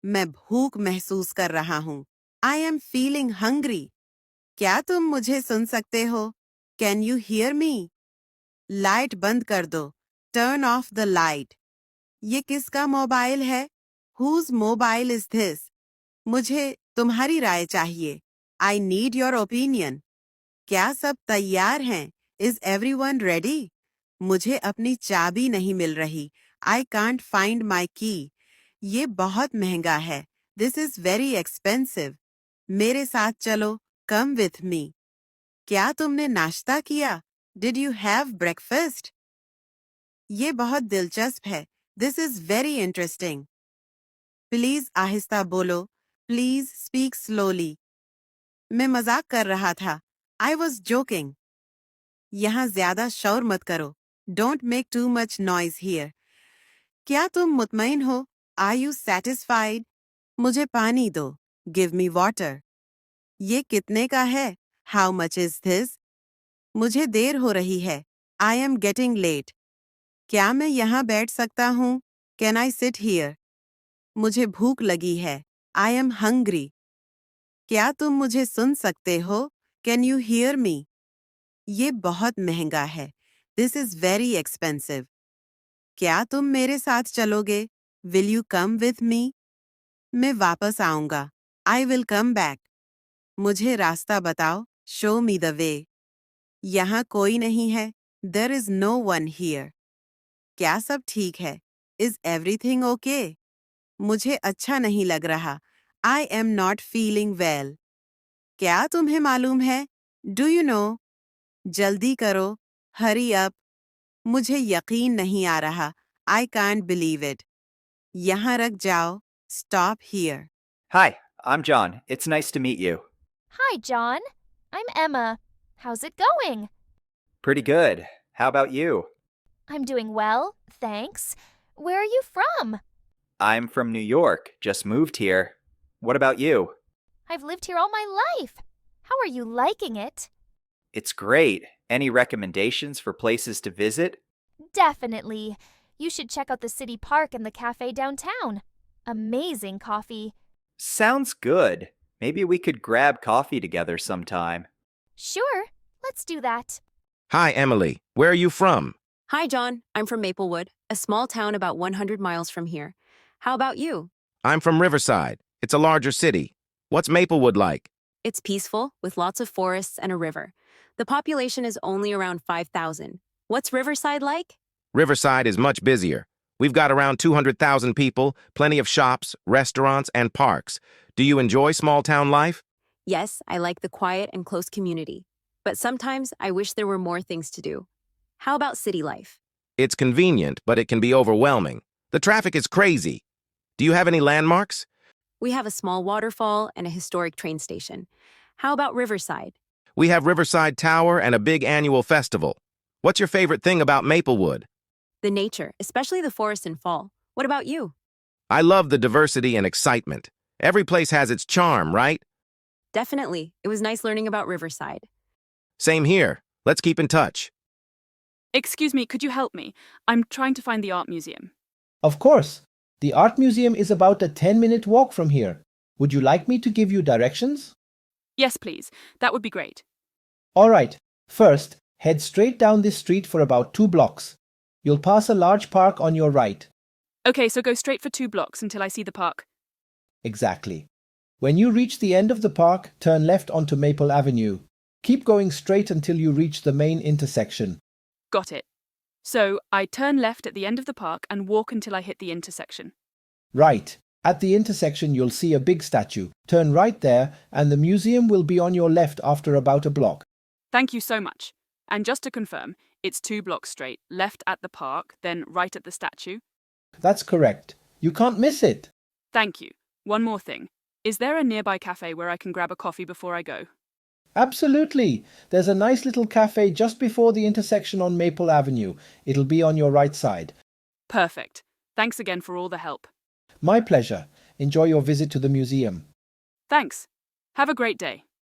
मैं भूख महसूस कर रहा हूँ. I am feeling hungry. क्या तुम मुझे सुन सकते हो? Can you hear me? Light बंद कर दो. Turn off the light. ये किसका मोबाइल है? Whose mobile is this? मुझे तुम्हारी राय चाहिए. I need your opinion. क्या सब तैयार हैं? Is everyone ready? मुझे अपनी चाबी नहीं मिल रही. I can't find my key. ये बहुत महंगा है. This is very expensive. मेरे साथ चलो. Come with me. क्या तुमने नाश्ता किया? Did you have breakfast? ये बहुत दिलचस्प है. This is very interesting. Please आहिस्ता बोलो. Please speak slowly. मैं मजाक कर रहा था. I was joking. यहाँ ज्यादा शोर मत करो. Don't make too much noise here. क्या तुम मुतमईन हो? Are you satisfied? मुझे पानी दो. Give me water. ये कितने का है? How much is this? मुझे देर हो रही है. I am getting late. क्या मैं यहाँ बैठ सकता हूँ? Can I sit here? मुझे भूख लगी है. I am hungry. क्या तुम मुझे सुन सकते हो? Can you hear me? ये बहुत महंगा है. This is very expensive. क्या तुम मेरे साथ चलोगे? Will you come with me? मैं वापस आऊंगा. I will come back. मुझे रास्ता बताओ. Show me the way. यहाँ कोई नहीं है. There is no one here. क्या सब ठीक है? Is everything okay? मुझे अच्छा नहीं लग रहा. I am not feeling well. क्या तुम्हें मालूम है? Do you know? जल्दी करो. Hurry up. मुझे यकीन नहीं आ रहा. I can't believe it. यहाँ रख जाओ. Stop here. Hi, I'm John. It's nice to meet you. Hi, John. I'm Emma. How's it going? Pretty good. How about you? I'm doing well, thanks. Where are you from? I'm from New York. Just moved here. What about you? I've lived here all my life. How are you liking it? It's great. Any recommendations for places to visit? Definitely. You should check out the city park and the cafe downtown. Amazing coffee. Sounds good. Maybe we could grab coffee together sometime. Sure, let's do that. Hi, Emily. Where are you from? Hi, John. I'm from Maplewood, a small town about 100 miles from here. How about you? I'm from Riverside. It's a larger city. What's Maplewood like? It's peaceful, with lots of forests and a river. The population is only around 5,000. What's Riverside like? Riverside is much busier. We've got around 200,000 people, plenty of shops, restaurants, and parks. Do you enjoy small-town life? Yes, I like the quiet and close community. But sometimes I wish there were more things to do. How about city life? It's convenient, but it can be overwhelming. The traffic is crazy. Do you have any landmarks? We have a small waterfall and a historic train station. How about Riverside? We have Riverside Tower and a big annual festival. What's your favorite thing about Maplewood? The nature, especially the forest in fall. What about you? I love the diversity and excitement. Every place has its charm, right? Definitely. It was nice learning about Riverside. Same here. Let's keep in touch. Excuse me, could you help me? I'm trying to find the art museum. Of course. The art museum is about a 10-minute walk from here. Would you like me to give you directions? Yes, please. That would be great. All right. First, head straight down this street for about 2 blocks. You'll pass a large park on your right. Okay, so go straight for 2 blocks until I see the park. Exactly. When you reach the end of the park, turn left onto Maple Avenue. Keep going straight until you reach the main intersection. Got it. So I turn left at the end of the park and walk until I hit the intersection. Right. At the intersection, you'll see a big statue. Turn right there, and the museum will be on your left after about a block. Thank you so much. And just to confirm, it's 2 blocks straight, left at the park, then right at the statue. That's correct. You can't miss it. Thank you. One more thing. Is there a nearby cafe where I can grab a coffee before I go? Absolutely. There's a nice little cafe just before the intersection on Maple Avenue. It'll be on your right side. Perfect. Thanks again for all the help. My pleasure. Enjoy your visit to the museum. Thanks. Have a great day.